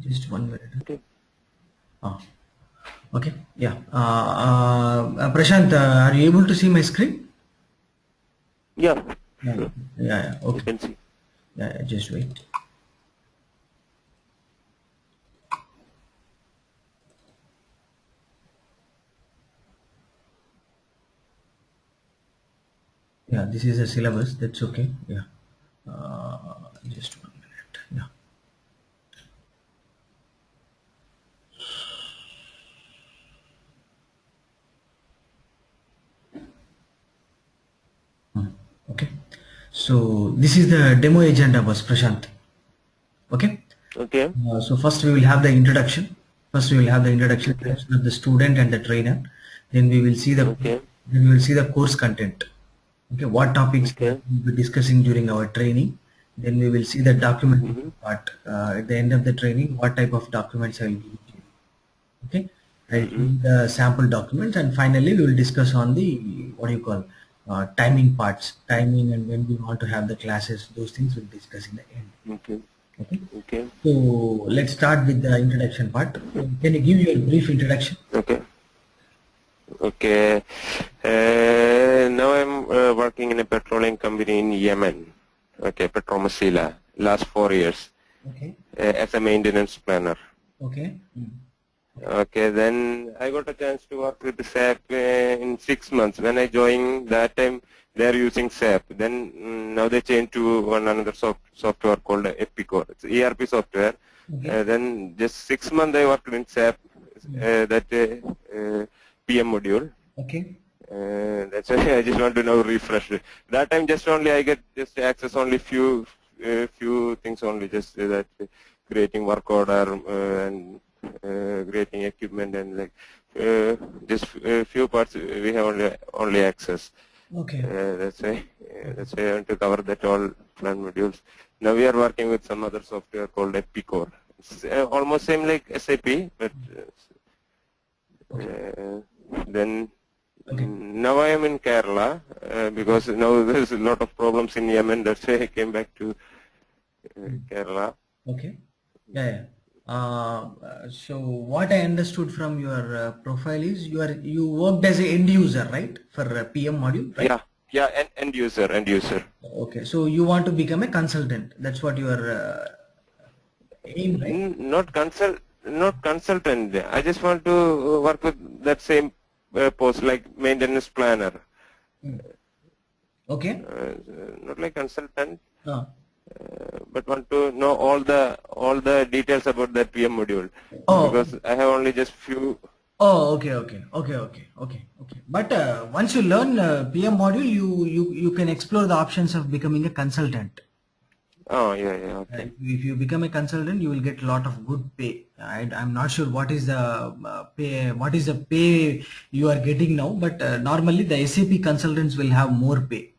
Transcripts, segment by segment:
Just 1 minute. Okay. Oh, okay. Yeah. Prashant, are you able to see my screen? Yeah, Yeah. sure. Yeah. Yeah. You Okay. can see. Yeah. Yeah, just wait. Yeah. This is a syllabus. That's okay. Yeah. Just 1 minute. Yeah. Okay. So this is the demo agenda, was Prashant. Okay. Okay. So first we will have the introduction. First we will have the introduction Okay. of the student and the trainer. Then we will see the Okay. course content. Okay, what topics we Okay. will be discussing during our training. Then we will see the documentation Mm-hmm. part. At the end of the training, what type of documents I will give you. Okay, I'll give Mm-hmm. you the sample documents, and finally we will discuss on the what do you call timing parts, timing, and when we want to have the classes. Those things we'll discuss in the end. Okay. Okay. Okay. So let's start with the introduction part. Can you give your brief introduction? Okay. Okay. Now I'm working in a petroleum company in Yemen. Okay, Petromasila. Last 4 years Okay. as a maintenance planner. Okay. Okay, then I got a chance to work with SAP in 6 months. When I joined that time, they're using SAP. Then now they changed to one another software called Epicor. It's ERP software. Okay. Then just 6 months I worked in SAP, that PM module. Okay. That's why I just want to now refresh it. That time just only I get just access only few things only, just that creating work order and creating equipment and like just few parts we have only access. Okay. That's why I want to cover that all plan modules. Now we are working with some other software called Epicor. It's almost same like SAP, but Okay. then Okay. now I am in Kerala because now there's a lot of problems in Yemen. That's why I came back to Kerala. Okay. Yeah. Yeah. So what I understood from your profile is you worked as an end user, right, for PM module, right? Yeah, yeah, end user, end user. Okay. So you want to become a consultant. That's what your aim, right? Not consultant. I just want to work with that same post like maintenance planner. Okay. Not like consultant, Uh, but want to know all the details about that PM module oh. because I have only just few. Oh. Okay. Okay. Okay. Okay. Okay. Okay. But once you learn PM module, you can explore the options of becoming a consultant. Oh yeah, yeah, okay. If you become a consultant, you will get a lot of good pay. I'm not sure what is the pay you are getting now, but normally the SAP consultants will have more pay.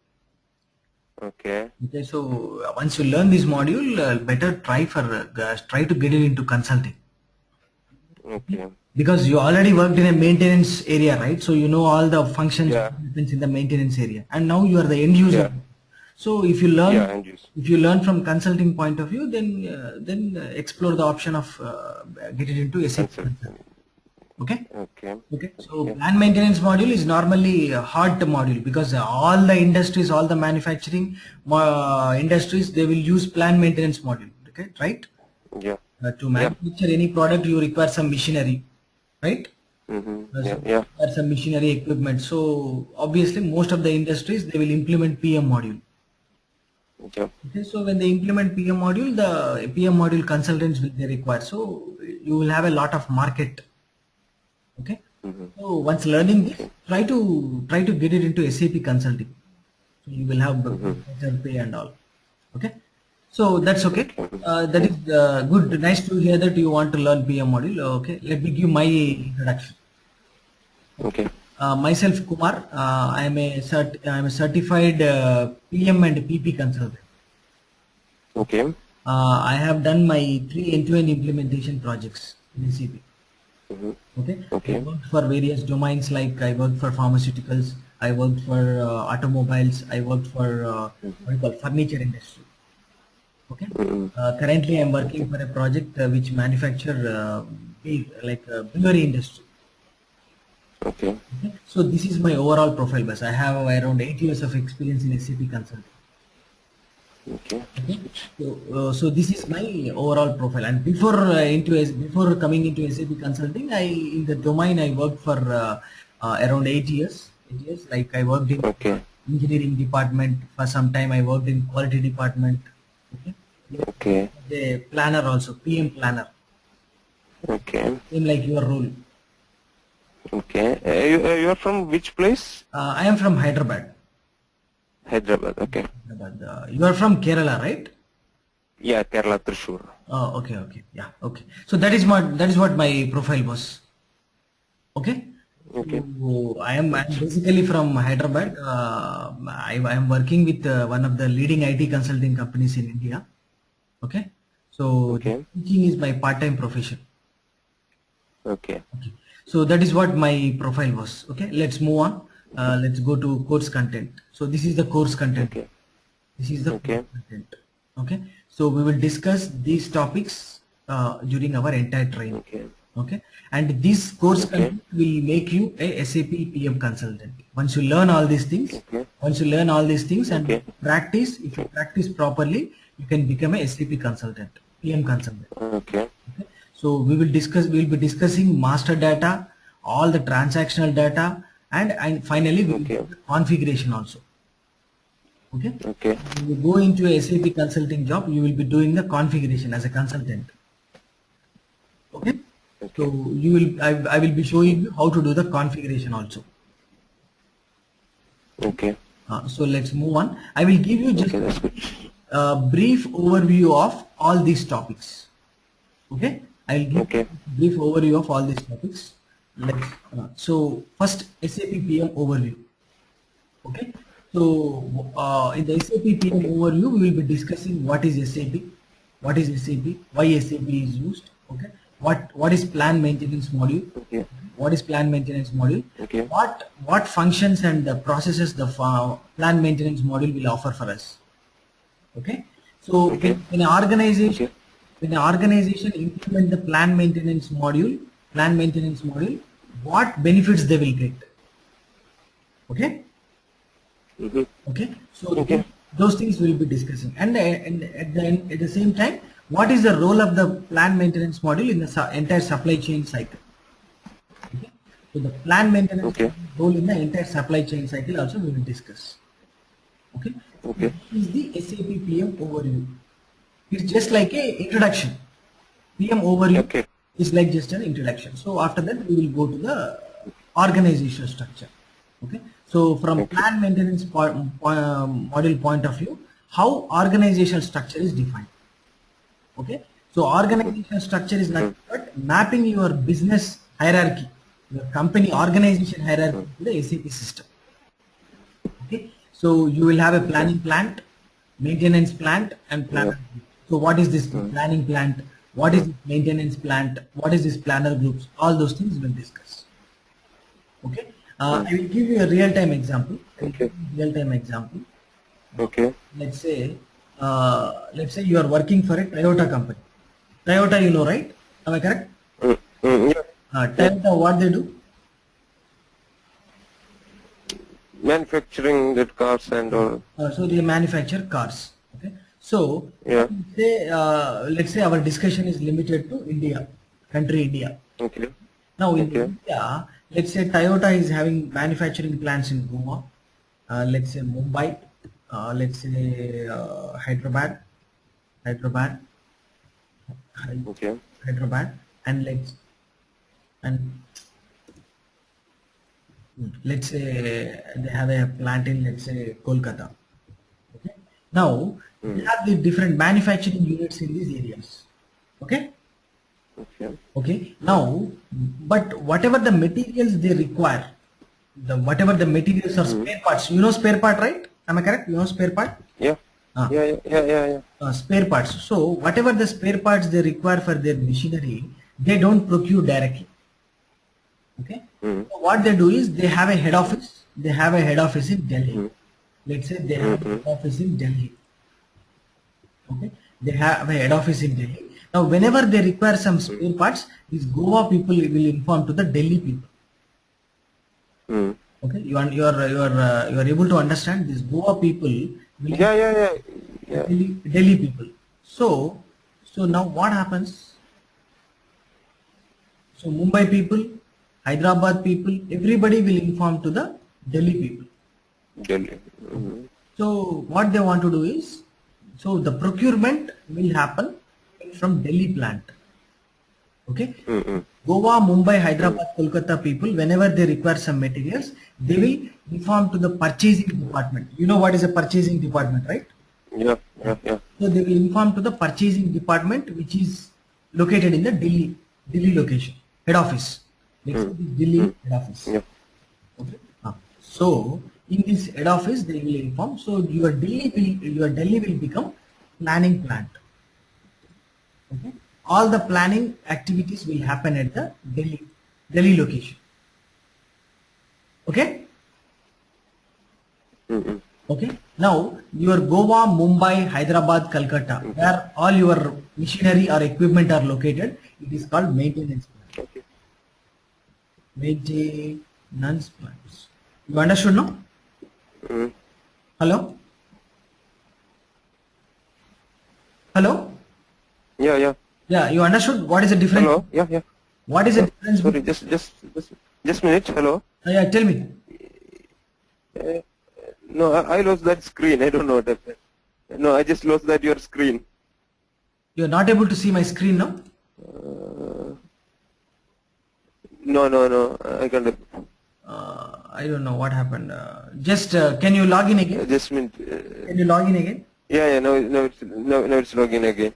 Okay. Okay, so once you learn this module, better try to get it into consulting. Okay. Because you already worked in a maintenance area, right? So you know all the functions Yeah. happens in the maintenance area, and now you are the end user. Yeah. So Yeah. And use. if you learn from consulting point of view, then explore the option of get it into SAP consulting. Consultant. Okay. Okay. Okay. So Okay. plant maintenance module is normally a hard module because all the industries, all the manufacturing industries, they will use plant maintenance module. Okay, right? Yeah. To Yeah. manufacture any product, you require some machinery, right? Mm-hmm. So Yeah. Yeah. require some machinery equipment. So obviously, most of the industries they will implement PM module. Yeah. Okay, so when they implement PM module, the PM module consultants will be required. So you will have a lot of market. Okay. Mm-hmm. So once learning this, Okay. try to get it into SAP consulting. So you will have Mm-hmm. better pay and all. Okay. So that's okay. Okay. That Yeah. is good. Nice to hear that you want to learn PM module. Okay. Let me give my introduction. Okay. Myself Kumar. I am a certified PM and PP consultant. Okay. I have done my 3 end-to-end implementation projects in SAP. Mm-hmm. Okay, I Okay. worked for various domains like I worked for pharmaceuticals, I worked for automobiles, I worked for what you call furniture industry. Okay. Mm. Currently, I'm working for a project which manufacture brewery industry. Okay. Okay. So this is my overall profile base. I have around 8 years of experience in SAP consulting. Okay. That's Okay. good. So this is my overall profile. And before coming into SAP consulting, I in the domain I worked for around 8 years. 8 years. Like I worked in Okay. engineering department for some time. I worked in quality department. Okay. Okay. The planner also, PM planner. Okay. Same like your role. Okay. You are from which place? I am from Hyderabad. Hyderabad. Okay. Hyderabad. You are from Kerala, right? Yeah, Kerala, Thrissur. Oh, okay, okay, yeah, okay. So that is what my profile was. Okay. Okay. So I'm That's basically from Hyderabad. I am working with one of the leading IT consulting companies in India. Okay. So okay. teaching is my part-time profession. Okay. Okay. So that is what my profile was. Okay. Let's move on. Let's go to course content. So this is the course content. Okay. This is the Okay. content. Okay. So we will discuss these topics during our entire training. Okay. Okay. And this course Okay. content will make you a SAP PM consultant. Once you learn all these things, Okay. and Okay. practice, if you practice properly, you can become a SAP consultant, PM consultant. Okay. Okay. So we'll be discussing master data, all the transactional data, and finally we will Okay. do the configuration also. Okay. Okay. When you go into a SAP consulting job, you will be doing the configuration as a consultant. Okay. So Okay. I will be showing you how to do the configuration also. Okay. So let's move on. I will give you just Okay. That's good. a brief overview of all these topics. Okay. I'll give Okay. a brief overview of all these topics. So first SAP PM overview. Okay. So in the SAP PM overview, we will be discussing what is SAP, why SAP is used. Okay. What is plan maintenance module? Okay. What is plan maintenance module? Okay. What functions and the processes the plan maintenance module will offer for us? Okay. So Okay. when an organization Okay. implement the plan maintenance module, what benefits they will get? Okay. Mm-hmm. Okay. So Okay. those things we'll be discussing, and at the same time, what is the role of the plan maintenance module in the entire supply chain cycle? Okay. So the plan maintenance Okay. role in the entire supply chain cycle also we will discuss. Okay. Okay. This is the SAP PM overview. It's just like a introduction. PM overview Okay. is like just an introduction. So after that we will go to the organizational structure. Okay. So from Okay. plan maintenance module point of view, how organizational structure is defined. Okay. So organizational structure is nothing but mapping your business hierarchy, your company organization hierarchy to the SAP system. Okay. So you will have a planning plant, maintenance plant, and planner group. So what is this planning plant? What is this maintenance plant? What is this planner groups? All those things we'll discuss. Okay. I will give you a real-time example. Okay. Real-time example. Okay. Let's say you are working for a Toyota company. Toyota, you know, right? Am I correct? Yeah. Toyota, what they do? Manufacturing that cars and all. So they manufacture cars. Okay. So Yeah. let's say our discussion is limited to India, country India. Okay. Now in Okay. India, let's say Toyota is having manufacturing plants in Goa, let's say Mumbai, let's say Hyderabad, Okay. Hyderabad, and and let's say they have a plant in, let's say, Kolkata. Okay. Now they have the different manufacturing units in these areas. Okay. Okay. Okay. Now, but whatever the materials they require, whatever the materials are spare parts. You know spare part, right? Am I correct? You know spare part? Yeah. Ah. Yeah. Yeah. Yeah. Yeah. Spare parts. So whatever the spare parts they require for their machinery, they don't procure directly. Okay. Mm. So what they do is they have a head office. They have a head office in Delhi. Mm. Let's say they have a head office in Delhi. Okay. They have a head office in Delhi. Now, whenever they require some spare parts, these Goa people will inform to the Delhi people. Mm. Okay, you are able to understand this. Goa people will Yeah. Delhi people. So now what happens? So Mumbai people, Hyderabad people, everybody will inform to the Delhi people. Delhi. Mm. So what they want to do is, so the procurement will happen from Delhi plant. Okay. Mm. Goa, Mumbai, Hyderabad, Kolkata people, whenever they require some materials, they will inform to the purchasing department. You know what is a purchasing department, right? Yeah. So they will inform to the purchasing department, which is located in the Delhi location, head office. Let's say this Delhi head office. Yeah. Okay. So in this head office, they will inform. So your Delhi will become planning plant. Okay. All the planning activities will happen at the Delhi location. Okay. Mm. Okay. Now your Goa, Mumbai, Hyderabad, Calcutta, where all your machinery or equipment are located, it is called maintenance plant. Okay. Maintenance plants. You understood, no? Mm. Hello? Hello? Yeah. Yeah, you understood what is the difference? Hello. Yeah. What is the difference? Sorry, just minute. Hello. Yeah, tell me. Uh, no, I lost that screen. I don't know what happened. No, I just lost that your screen. You are not able to see my screen now? No. I can't. I don't know what happened. Just can you log in again? Just minute. Can you log in again? Yeah. No, it's logging again.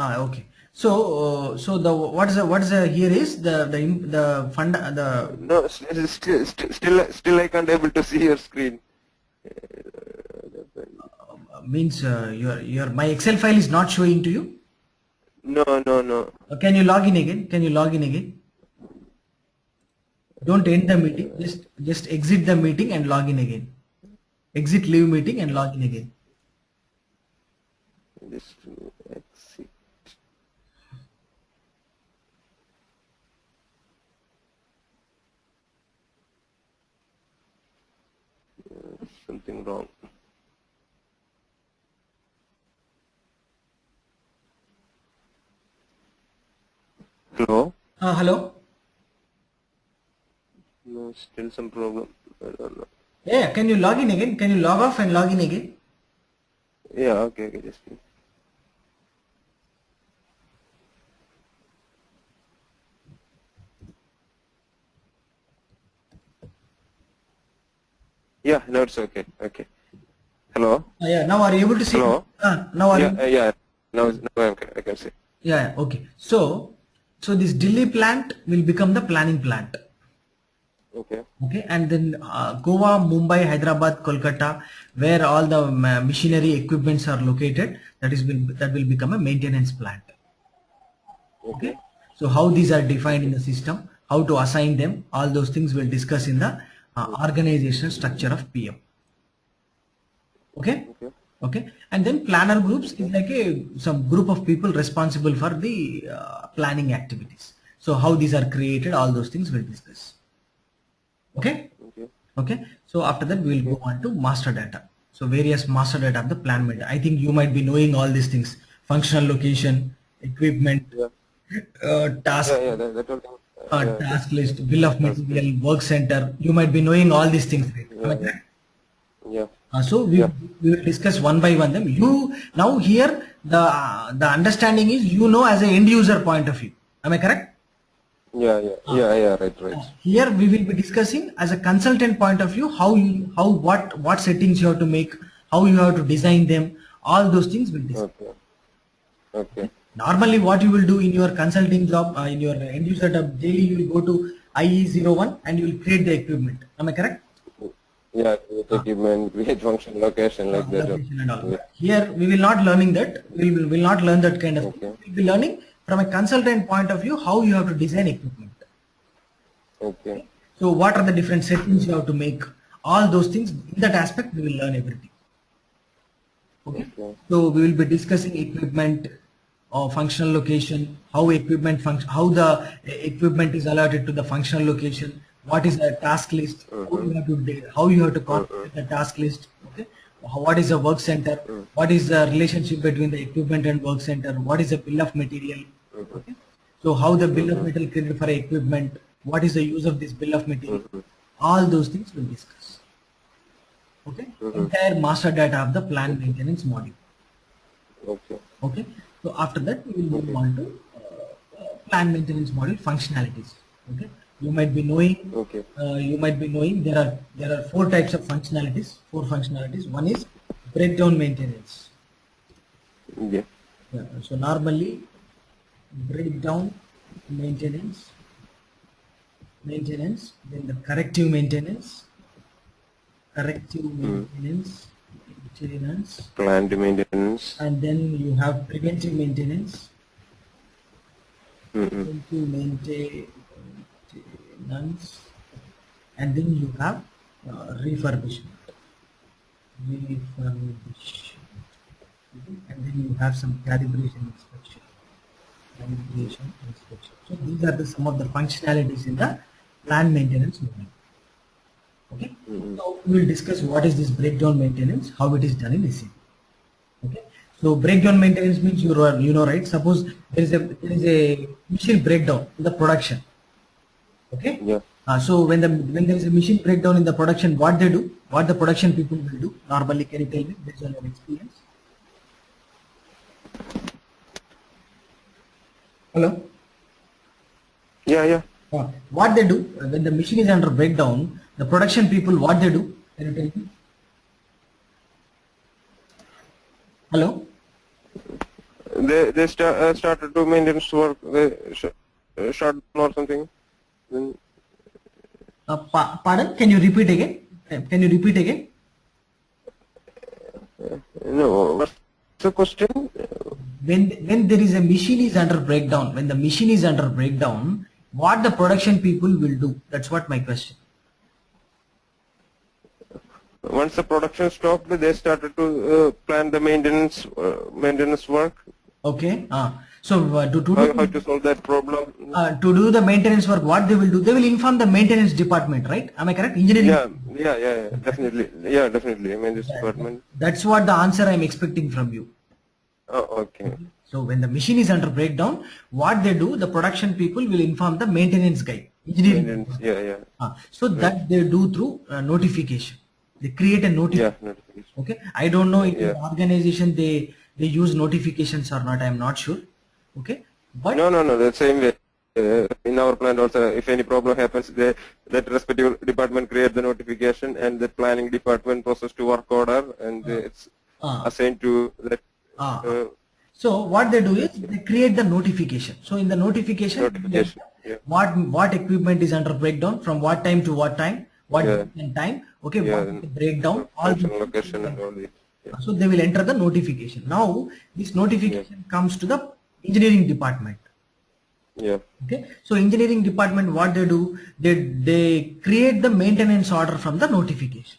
Okay. So the what is the here is the fund the No, still I can't able to see your screen. means your my Excel file is not showing to you. No. Can you log in again? Can you log in again? Don't end the meeting. Just exit the meeting and log in again. Exit leave meeting and log in again. Just exit. Something wrong. Hello? Hello. No, still some problem. I don't know. Yeah. Can you log in again? Can you log off and log in again? Yeah, okay, just yeah, now it's okay. Okay. Hello? Yeah. Now are you able to see? Hello? Now are you? Yeah. Now I can see. Yeah. Okay. So this Delhi plant will become the planning plant. Okay. Okay, and then Goa, Mumbai, Hyderabad, Kolkata, where all the machinery equipments are located, that will become a maintenance plant. Okay, so how these are defined in the system, how to assign them, all those things we'll discuss in the organizational structure of PM. Okay, and then planner groups is like some group of people responsible for the planning activities. So how these are created, all those things we'll discuss. Okay. So after that we will go on to master data. So various master data of the plan made. I think you might be knowing all these things: functional location, equipment, task, task list, bill of material, work center. You might be knowing all these things. Right? Yeah. So we will discuss one by one them. You now here the understanding is as an end user point of view. Am I correct? Yeah, right. Here we will be discussing as a consultant point of view what settings you have to make, how you have to design them, all those things we'll discuss. Okay. Normally what you will do in your consulting job, in your end user job daily, you will go to IE01 and you will create the equipment. Am I correct? Yeah, equipment, create function, location like that. Location and all. Here we will not learning that. We will not learn that kind of thing. We will be learning from a consultant point of view how you have to design equipment. Okay. So what are the different settings you have to make? All those things, in that aspect we will learn everything. Okay. Okay. So we will be discussing equipment or functional location, how equipment function, how the equipment is allotted to the functional location, what is the task list, how you have to configure the task list. Okay. What is a work center? What is the relationship between the equipment and work center? What is the bill of material? Okay. So how the bill of material created for equipment? What is the use of this bill of material? All those things we'll discuss. Okay. Entire master data of the plant maintenance module. Okay. Okay. So after that we will move on to plant maintenance module functionalities. Okay. You might be knowing. Okay. There are four types of functionalities. Four functionalities. One is breakdown maintenance. Yeah. Yeah. So normally breakdown maintenance, then the corrective maintenance, maintenance, Planned maintenance. and then you have preventive maintenance, and then you have refurbishment, and then you have some calibration inspection. So these are some of the functionalities in the plant maintenance module. Okay. So we will discuss what is this breakdown maintenance, how it is done in SAP. Okay. So breakdown maintenance means you know, right? Suppose there is a machine breakdown in the production. Okay. Yeah. So when there is a machine breakdown in the production, what they do, what the production people will do normally, can you tell me based on your experience? Hello. Yeah. What they do when the machine is under breakdown, the production people, what they do? Can you tell me? Hello. They started to maintenance work. They shut down or something. Then Pardon? Can you repeat again? no. What's the question? When there is a machine is under breakdown, when the machine is under breakdown, what the production people will do? That's what my question. Once the production stopped, they started to plan the maintenance work. Okay. So How to solve that problem? To do the maintenance work, what they will do? They will inform the maintenance department, right? Am I correct? Engineering. Yeah, definitely. Yeah, definitely. I mean, this department. That's what the answer I'm expecting from you. Oh, okay. So when the machine is under breakdown, what they do? The production people will inform the maintenance guy, engineering. Maintenance. Yeah. So that they do through notification. They create a notification. Yeah, notification. Okay. I don't know if the organization they use notifications or not. I'm not sure. Okay. But No. The same way. In our plant also, if any problem happens, that respective department create the notification, and the planning department process to work order, and it's assigned to that. So what they do is they create the notification. So in the notification, what equipment is under breakdown, from what time to what time, what time, okay, what is the breakdown, all the location and all this. So they will enter the notification. Now this notification comes to the engineering department. Yeah. Okay. So engineering department, what they do, they create the maintenance order from the notification.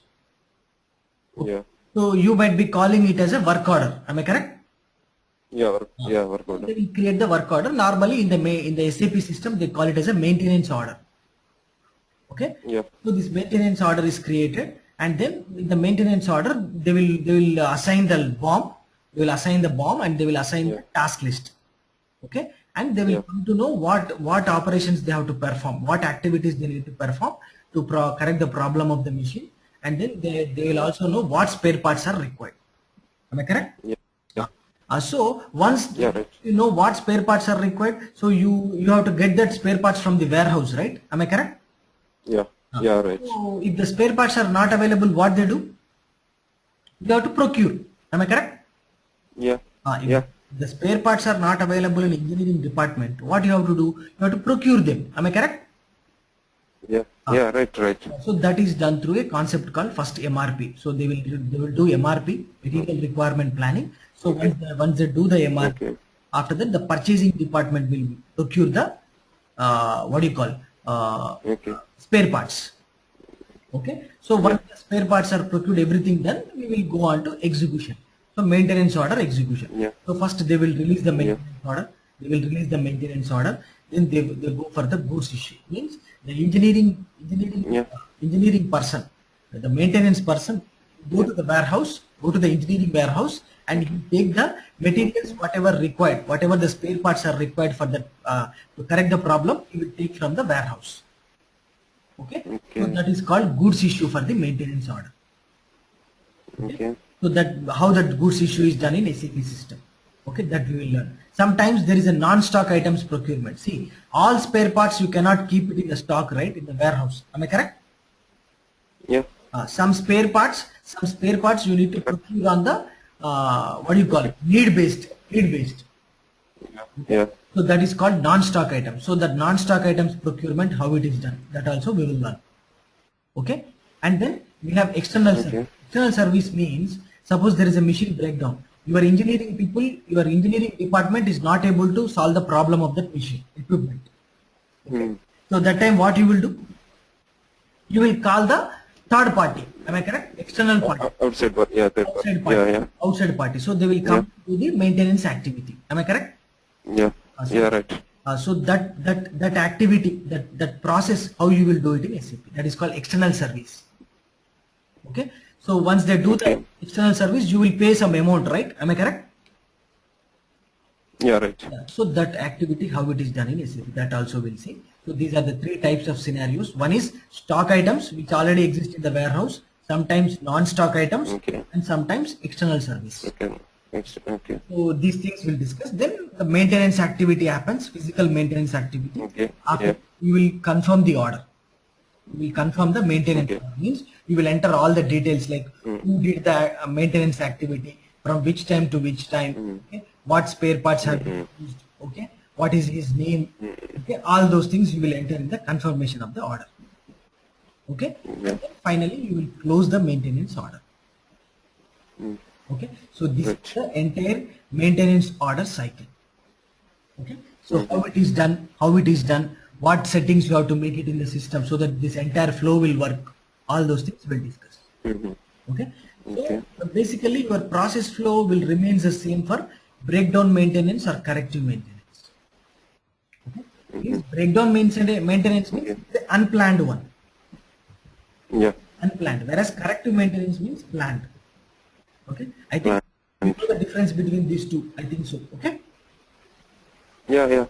Yeah. So you might be calling it as a work order. Am I correct? Yeah, work order. They will create the work order. Normally in the SAP system, they call it as a maintenance order. Okay. Yeah. So this maintenance order is created, and then in the maintenance order, they will assign the BOM. They will assign the BOM, and they will assign the task list. Okay. And they will come to know what operations they have to perform, what activities they need to perform to correct the problem of the machine, and then they will also know what spare parts are required. Am I correct? Yeah. So once you know what spare parts are required, so you have to get that spare parts from the warehouse, right? Am I correct? Yeah. Right. So if the spare parts are not available, what they do? You have to procure. Am I correct? Yeah. If the spare parts are not available in engineering department, what you have to do? You have to procure them. Am I correct? Yeah. Right. So that is done through a concept called first MRP. So they will do MRP, material requirement planning. So once they do the MRP, after that the purchasing department will procure the spare parts. Okay. So once the spare parts are procured, everything done, we will go on to execution. So maintenance order execution. Yeah. So first they will release the maintenance order. They will release the maintenance order. Then they go for the goods issue. Means the engineering person, the maintenance person, go to the warehouse, go to the engineering warehouse, and he take the materials whatever required, whatever the spare parts are required for the to correct the problem. He will take from the warehouse. Okay. So that is called goods issue for the maintenance order. Okay. So that how that goods issue is done in SAP system. Okay, that we will learn. Sometimes there is a non-stock items procurement. See, all spare parts you cannot keep it in the stock, right, in the warehouse. Am I correct? Yeah. Some spare parts you need to procure on the what do you call it? Need based. Yeah. So that is called non-stock items. So that non-stock items procurement, how it is done, that also we will learn. Okay, and then we have external service. External service means suppose there is a machine breakdown. Your engineering people, your engineering department is not able to solve the problem of that machine equipment. Okay. So that time what you will do? You will call the third party. Am I correct? External party. Outside party. Yeah. Third party. Outside party. Yeah. Outside party. So they will come to the maintenance activity. Am I correct? Yeah. Yeah. Right. So that activity, that process, how you will do it in SAP, that is called external service. Okay. So once they do the external service, you will pay some amount, right? Am I correct? Yeah. Right. Yeah. So that activity, how it is done in SAP, that also we'll see. So these are the three types of scenarios. One is stock items which already exist in the warehouse, sometimes non-stock items, and sometimes external service. Okay. So these things we'll discuss. Then the maintenance activity happens, physical maintenance activity. Okay. After you will confirm the order. You will confirm the maintenance order. Means you will enter all the details like who did the maintenance activity, from which time to which time, okay? What spare parts have been used, okay? What is his name, okay? All those things you will enter in the confirmation of the order. Okay. And then finally you will close the maintenance order. Okay, so this is the entire maintenance order cycle. Okay, so how it is done, what settings you have to make it in the system so that this entire flow will work, all those things we'll discuss. Okay, so basically your process flow will remain the same for breakdown maintenance or corrective maintenance. Okay, this breakdown maintenance means the unplanned one. Yeah. Unplanned, whereas corrective maintenance means planned. Okay, I think you know the difference between these two. I think so. Okay. Yeah.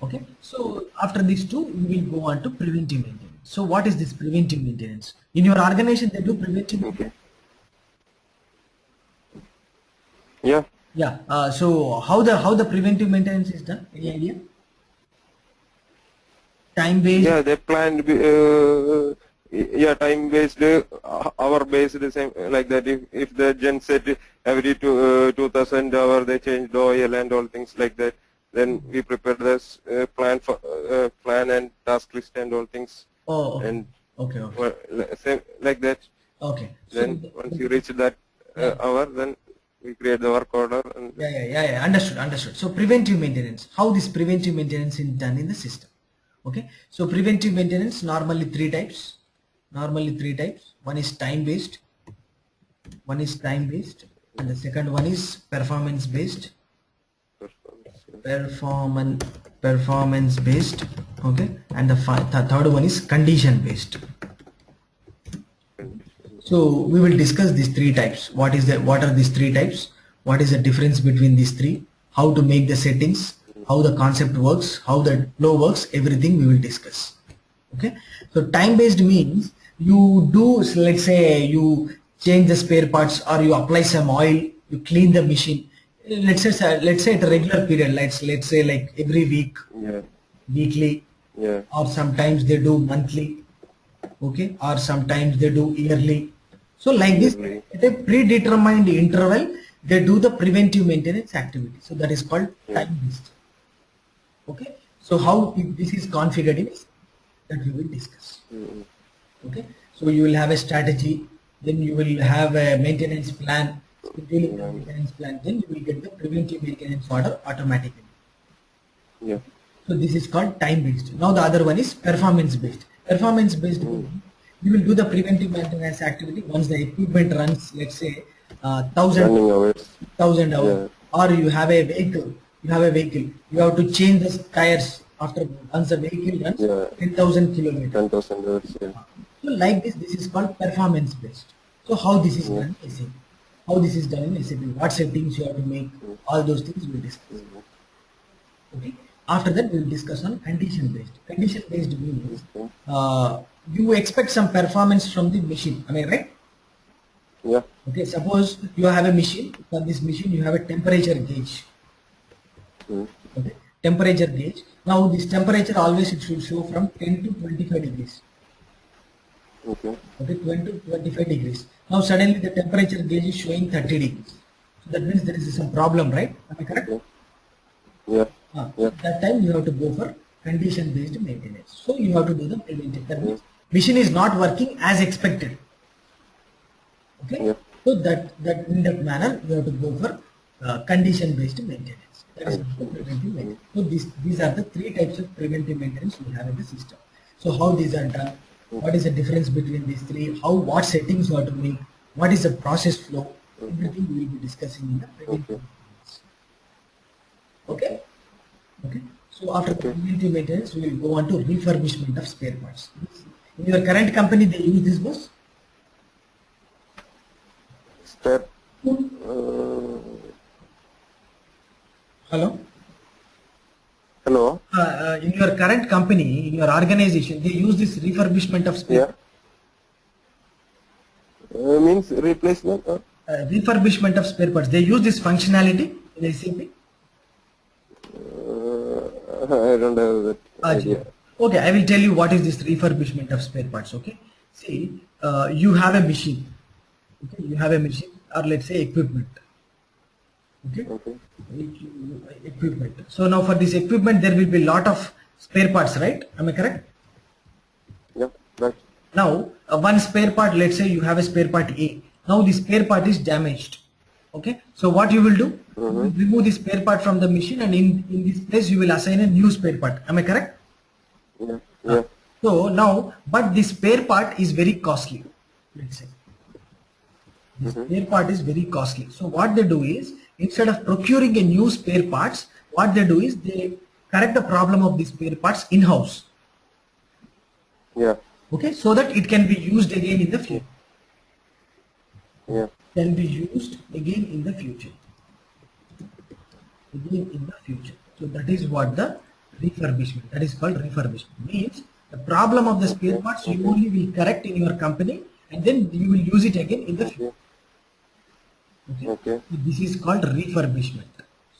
Okay. So after these two, we will go on to preventive maintenance. So what is this preventive maintenance? In your organization, they do preventive. Okay. Yeah. Yeah. So how the preventive maintenance is done? Any idea? Time based. Yeah, they planned. Time based, hour based, the same like that. If the gen set every 2000 hour they change the oil and all things like that, then we prepare this plan and task list and all things. And okay. Same like that. Okay. Then once you reach that hour, then we create the work order. And yeah. Understood. So preventive maintenance. How this preventive maintenance is done in the system? Okay. So preventive maintenance normally three types. One is time based, and the second one is performance based. Performance based. Okay, and the third one is condition based. So we will discuss these three types. What are these three types? What is the difference between these three? How to make the settings? How the concept works? How the flow works? Everything we will discuss. Okay. So time based means you do, let's say you change the spare parts or you apply some oil, you clean the machine. Let's say at a regular period, let's say like every week, weekly, or sometimes they do monthly, okay, or sometimes they do yearly. So like this, at a predetermined interval, they do the preventive maintenance activity. So that is called time based. Okay. So how this is configured is that we will discuss. Okay, so you will have a strategy, then you will have a maintenance plan, scheduling the maintenance plan, then you will get the preventive maintenance order automatically. Yeah. So this is called time based. Now the other one is performance based. Performance based, you will do the preventive maintenance activity once the equipment runs, let's say 1000 running hours. 1000 hours, or you have a vehicle. You have to change the tires after once the vehicle runs Yeah. 10,000 kilometers. 10,000 hours. Yeah. So like this is called performance based. So how this is Yeah. done in SAP? How this is done in SAP? What settings you have to make? All those things we'll discuss. Okay. After that, we'll discuss on condition based. Condition based means Okay. you expect some performance from the machine. Am I right? Yeah. Okay. Suppose you have a machine. For this machine, you have a temperature gauge. Mm. Okay. Temperature gauge. Now this temperature always it should show from 10 to 25 degrees. Okay. Okay, 20 to 25 degrees. Now suddenly the temperature gauge is showing 30 degrees. So that means there is some problem, right? Am I correct? Okay. Yeah. Yeah. That time you have to go for condition based maintenance. So you have to do the preventive. That Yeah. means machine is not working as expected. Okay. Yeah. So that in that manner you have to go for condition based maintenance. That is the preventive maintenance. So these are the three types of preventive maintenance we have in the system. So how these are done? What is the difference between these three? What settings you have to make? What is the process flow? Everything we will be discussing in the preventive Okay. maintenance. Okay. Okay. So after the preventive maintenance, we will go on to refurbishment of spare parts. In your current company, they use this bus? Spare. Hello? Hello. In your current company, in your organization, they use this refurbishment of spare Yeah. Means replacement. refurbishment of spare parts. They use this functionality in SAP? I don't have that idea. Okay, I will tell you what is this refurbishment of spare parts. Okay, see, you have a machine. Okay, you have a machine, or let's say equipment. Okay, Okay. equipment. So now for this equipment, there will be lot of spare parts, right? Am I correct? Yeah. Right. Now, one spare part, let's say you have a spare part A. Now the spare part is damaged. Okay, so what you will do? You will remove the spare part from the machine, and in this place you will assign a new spare part. Am I correct? Yeah. Yeah. So now, but the spare part is very costly. Let's say the spare part is very costly. So what they do is, instead of procuring a new spare parts, what they do is they correct the problem of the spare parts in-house. Yeah. Okay, so that it can be used again in the future. Yeah. Can be used again in the future. Again in the future. So that is what the refurbishment. That is called refurbishment. Means the problem of the spare parts you only will correct in your company, and then you will use it again in the future. Okay. Okay. So this is called refurbishment.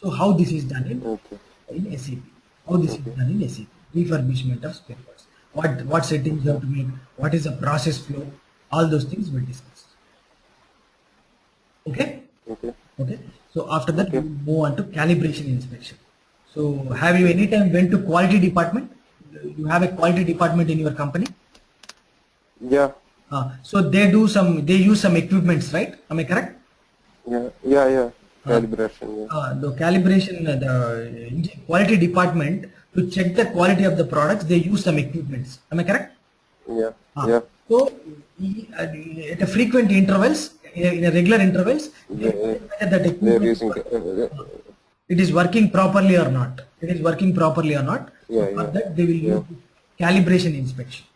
So how this is done Okay. in SAP? How this is done in SAP? Refurbishment of spare parts. What settings you have to make? What is the process flow? All those things we'll discuss. Okay. Okay. Okay. So after that, we move on to calibration inspection. So have you any time went to quality department? You have a quality department in your company. Yeah. So they use some equipments, right? Am I correct? Yeah. Yeah. Yeah. Calibration. Yeah. The calibration, the quality department, to check the quality of the products, they use some equipments. Am I correct? Yeah. Yeah. So at a frequent intervals, in a regular intervals, they check that They're equipment, using. it is working properly or not. It is working properly or not. Yeah, So for yeah. that they will use calibration inspection.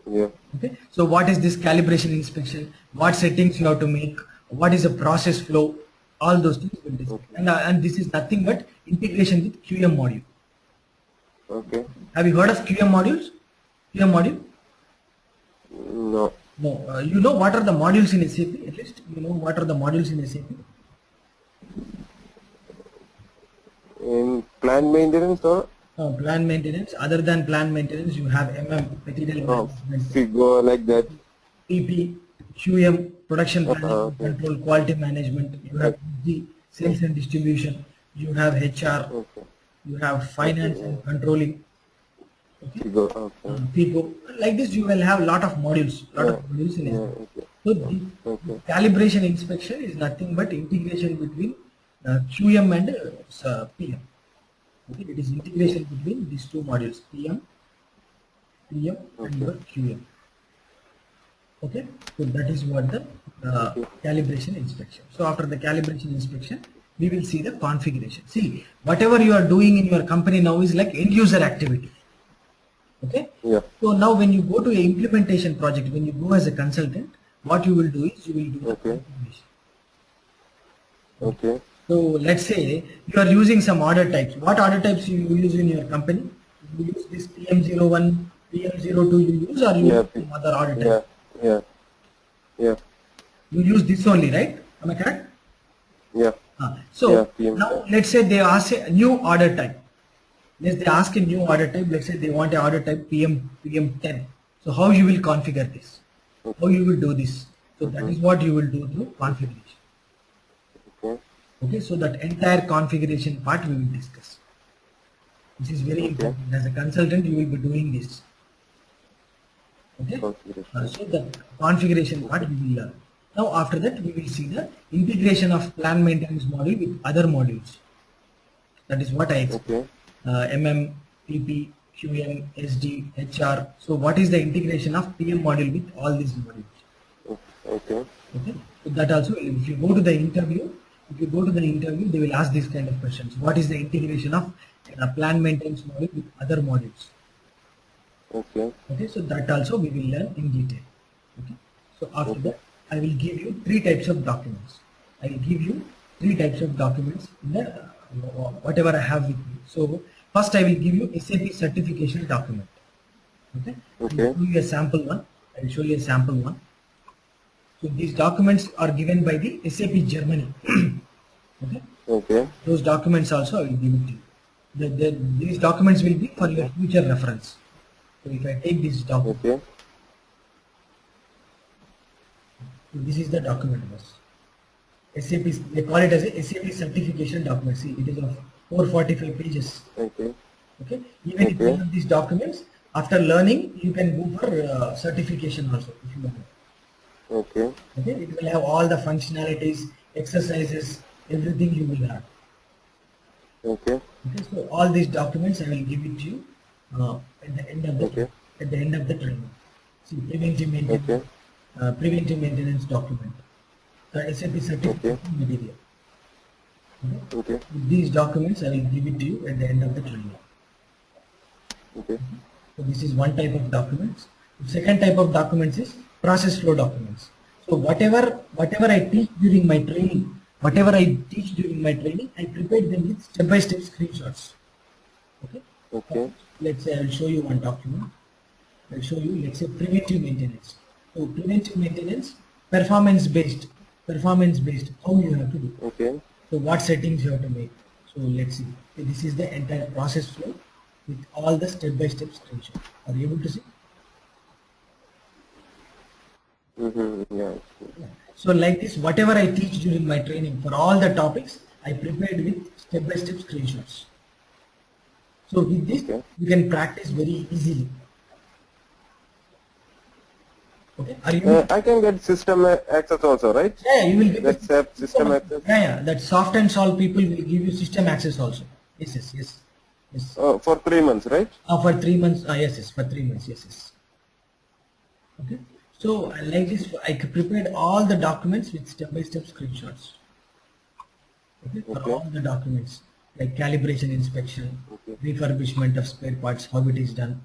Yeah. Okay. So what is this calibration inspection? What settings you have to make? What is the process flow? All those things will discuss. And this is nothing but integration with QM module. Okay. Have you heard of QM modules? QM module? No. No. You know what are the modules in SAP? At least you know what are the modules in SAP? In plant maintenance or Plant maintenance. Other than plant maintenance, you have material management, FIGO like that. PP, QM, production planning, okay. control, quality management. You have the sales and distribution. You have HR. Okay. You have finance and controlling. FIGO. Okay. People like this. You will have a lot of modules. In it. Yeah. Okay. So the calibration inspection is nothing but integration between QM and PM. Okay, it is integration between these two modules, PM and your QM. Okay, so that is what the calibration inspection. So after the calibration inspection, we will see the configuration. See, whatever you are doing in your company now is like end user activity. Okay. Yeah. So now when you go to a implementation project, when you go as a consultant, what you will do is you will do the Okay. configuration. Okay. So let's say you are using some order types. What order types you use in your company? You use this PM01, PM02 you use, or you Yeah. use some other order type? Yeah. Yeah. Yeah. You use this only, right? Am I correct? Yeah. Yeah. So PM. now let's say they ask a new order type. Let's they ask a new order type. Let's say they want a order type PM10. So how you will configure this? How you will do this? So that is what you will do through configuration. Okay. Okay, so that entire configuration part we will discuss. This is very important. As a consultant, you will be doing this. Okay, Configuration. so the configuration part we will learn. Now after that, we will see the integration of plan maintenance module with other modules. That is what I explained. Okay. MM, PP, QM, SD, HR. So what is the integration of PM module with all these modules? Okay. Okay. So that also, if you go to the interview, they will ask these kind of questions. What is the integration of plan maintenance module with other modules? Okay. Okay. So that also we will learn in detail. Okay. So after Okay. that, I will give you 3 types of documents. I will give you 3 types of documents in the whatever I have with me. So first I will give you SAP certification document. Okay. Okay. I will show you a sample one. I will show you a sample one. So these documents are given by the SAP Germany. Okay. Okay. Those documents also I will give it to you. These documents will be for your future reference. So if I take this document, Okay. so this is the document was. SAP, they call it as a SAP certification document. See, it is of 445 pages. Okay. Okay. Even if you Okay. have these documents, after learning, you can go for certification also if you want. Okay. Okay. It will have all the functionalities, exercises, everything you will have. Okay. Okay. So all these documents I will give it to you at the end of the Okay. training. See, preventive maintenance document. The SAP certification material. Okay. Okay. These documents I will give it to you at the end of the training. Okay. So this is one type of documents. The second type of documents is process flow documents. So whatever I teach during my training, I prepare them with step-by-step screenshots. Okay. Okay. Let's say I will show you one document. I'll show you, let's say, preventive maintenance. So preventive maintenance, performance based, how you have to do. Okay. So what settings you have to make. So let's see. So this is the entire process flow with all the step-by-step screenshots. Are you able to see? Yeah. So like this, whatever I teach during my training for all the topics, I prepared with step-by-step screenshots. So with this, Okay. you can practice very easily. Okay. Are you? I can get system access also, right? Yeah, you will get Let's have system access. Yeah. That soft and solve people will give you system access also. Yes. For 3 months, right? For 3 months. Yes. For 3 months. Yes. Okay. So like this, I prepared all the documents with step-by-step screenshots. Okay. For Okay. all the documents like calibration inspection, Okay. refurbishment of spare parts, how it is done.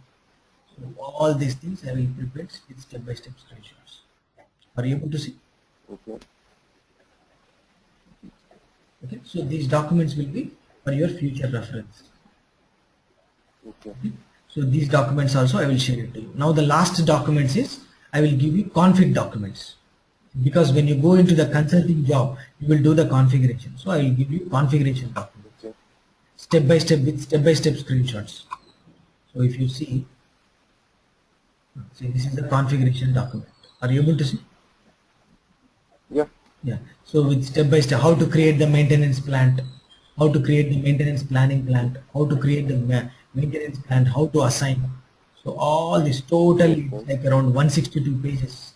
So all these things I will prepare with step-by-step screenshots. Are you able to see? Okay. Okay. So these documents will be for your future reference. Okay. So these documents also I will share it to you. Now the last documents is I will give you config documents, because when you go into the consulting job you will do the configuration. So I will give you configuration documents, Okay. step by step with step by step screenshots. So if you see this is the configuration document. Are you able to see? Yeah. Yeah. So with step by step, how to create the maintenance plant, how to create the maintenance planning plant, how to create the maintenance plant, how to assign. So all this totally it's like around 162 pages.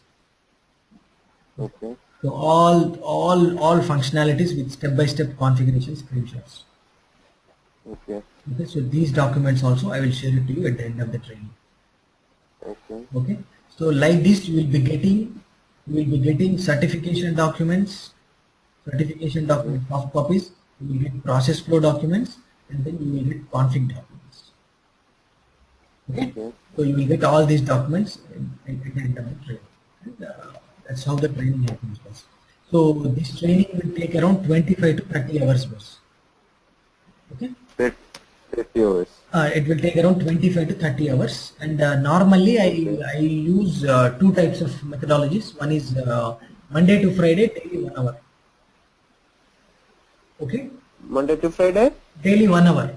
Okay. So all functionalities with step by step configuration screenshots. Okay. Okay. So these documents also I will share it to you at the end of the training. Okay. Okay. So like this, you will be getting certification documents, soft copies. You will get process flow documents, and then you will get config documents. Okay. Okay. So you will get all these documents at the end of the training. And, that's how the training happens, boss. So this training will take around 25 to 30 hours, boss. Okay. 30 hours. It will take around 25 to 30 hours, and normally I use two types of methodologies. One is Monday to Friday, daily 1 hour. Okay. Monday to Friday? Daily 1 hour.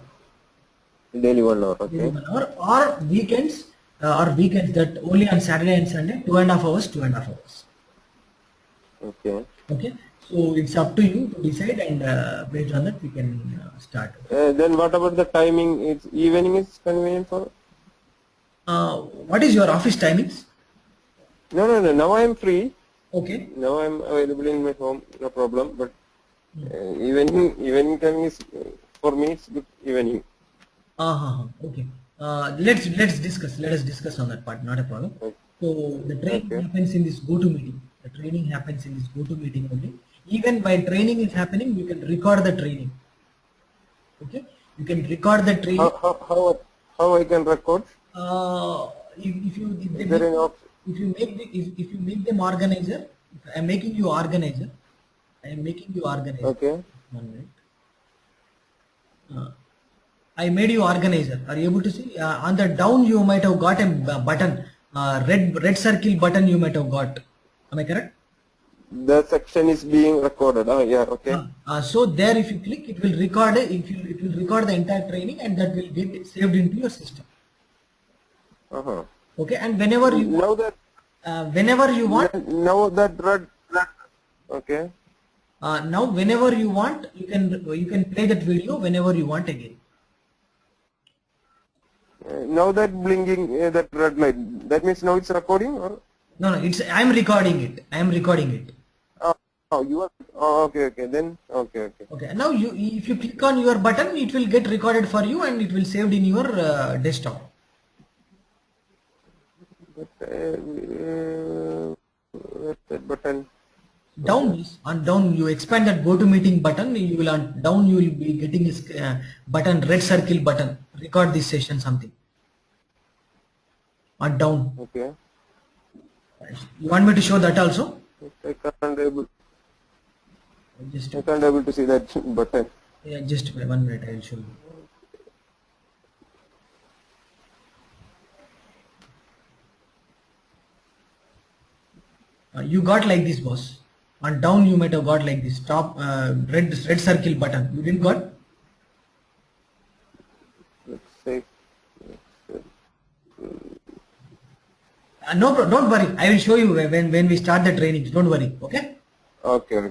Daily 1 hour. Daily Okay. 1 hour, or weekends that only on Saturday and Sunday, 2.5 hours, 2.5 hours. Okay. Okay. So it's up to you to decide, and based on that we can start. Then what about the timing? It's evening is convenient for? What is your office timings? No. Now I am free. Okay. Now I am available in my home. No problem. But evening timing is for me. It's good evening. Okay. Let us discuss on that part. Not a problem. Okay. So the training Okay. happens in this GoToMeeting. The training happens in this GoToMeeting only. Even while training is happening, you can record the training. Okay. You can record the training. How I can record? If Is there any option? you make them organizer, I am making you organizer. Okay. 1 minute. I made you organizer. Are you able to see? On the down you might have got a button, red circle button you might have got. Am I correct? The section is being recorded. Oh yeah. Okay. So there, if you click, it will record. It will record the entire training, and that will get saved into your system. Okay, and whenever you Now that want, red. Okay. now whenever you want, you can play that video whenever you want again. Now that blinking that red light. That means now it's recording or? No, I am recording it. Oh, you are. Oh, okay. Then okay. Okay. Now if you click on your button, it will get recorded for you, and it will saved in your desktop. But, where's that button? Down on down you expand that GoToMeeting button. You will on down you will be getting this button, red circle button. Record this session something. On down. Okay. You want me to show that also? I can't able Just to see that button. yeah, just 1 minute. I will show you. You got like this, boss. On down you might have got like this top red circle button. You didn't got? Let's say. No, don't worry. I will show you when we start the trainings. Don't worry. Okay. Okay.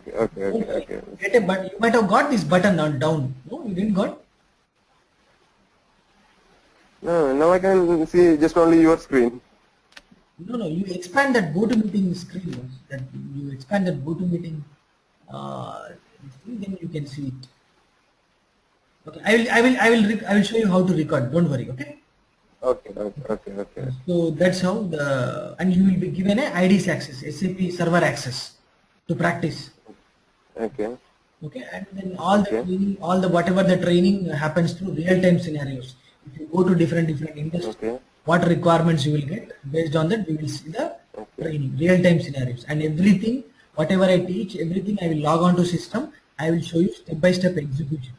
Get a button. You might have got this button on down. No, you didn't got. No, now I can see just only your screen. No. You expand that GoToMeeting screen. Boss. That you expand that GoToMeeting. Then you can see it. Okay. I will show you how to record. Don't worry. Okay. Okay. So that's how and you will be given a IDs access, SAP server access to practice. Okay. Okay, and then all the training, whatever the training happens through real-time scenarios. If you go to different industries, what requirements you will get, based on that we will see the training, real-time scenarios, and everything, whatever I teach, everything I will log on to system. I will show you step-by-step execution.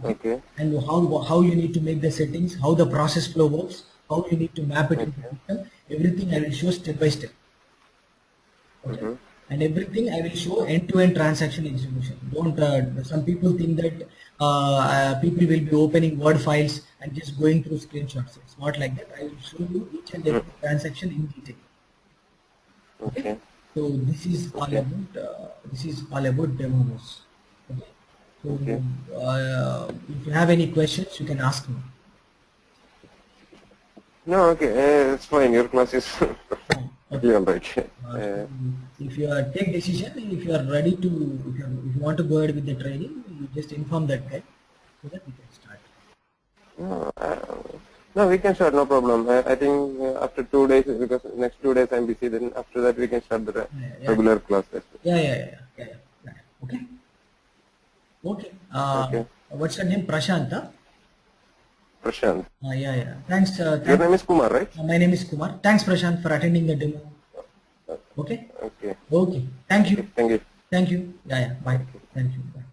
Okay. And how you need to make the settings, how the process flow works, how you need to map it into system. Everything I will show step by step. Okay. And everything I will show end-to-end transaction execution. Don't some people think that people will be opening Word files and just going through screenshots. It's not like that. I will show you each and every transaction in detail. Okay. So this is all about demos. Okay. So if you have any questions, you can ask me. No, okay, it's fine. Your class is all right. If you take decision, if you are ready to, if you want to go ahead with the training, you just inform that guy so that we can start. No, we can start, no problem. I think after 2 days, because next 2 days I'm busy, then after that we can start the regular class. Yeah. Okay. Okay. Okay. What's your name? Prashant? Prashant. Yeah. Thanks. Your name is Kumar, right? My name is Kumar. Thanks, Prashant, for attending the demo. Okay. Okay. Okay. Thank Okay. you. Thank you. Thank you. Yeah. Bye. Okay. Thank you. Bye.